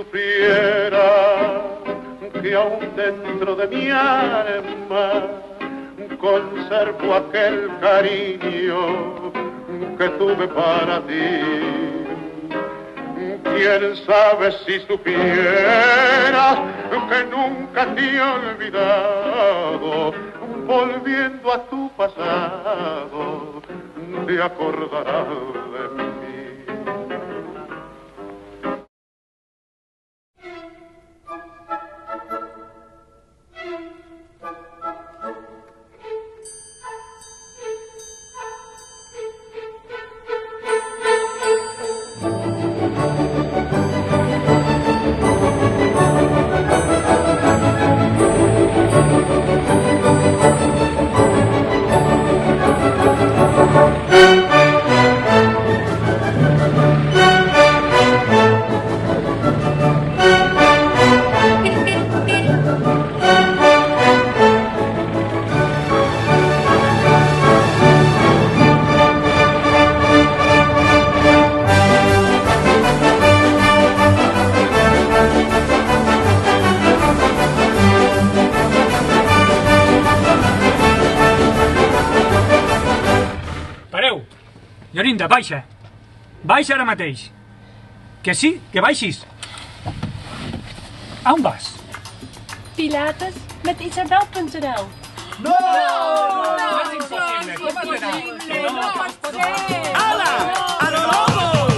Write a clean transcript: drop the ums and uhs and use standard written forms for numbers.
supiera que aún dentro de mi alma conservo aquel cariño que tuve para ti. Quién sabe si supieras que nunca te he olvidado, volviendo a tu pasado, te acordarás de mí. Llorinda, baixa. Baixa ara mateix. Que sí, que baixis. A on vas? Pilates met Isabel Punterel. No! No és impossible. Com has d'anar? No pot ser. Ala! A lo loco!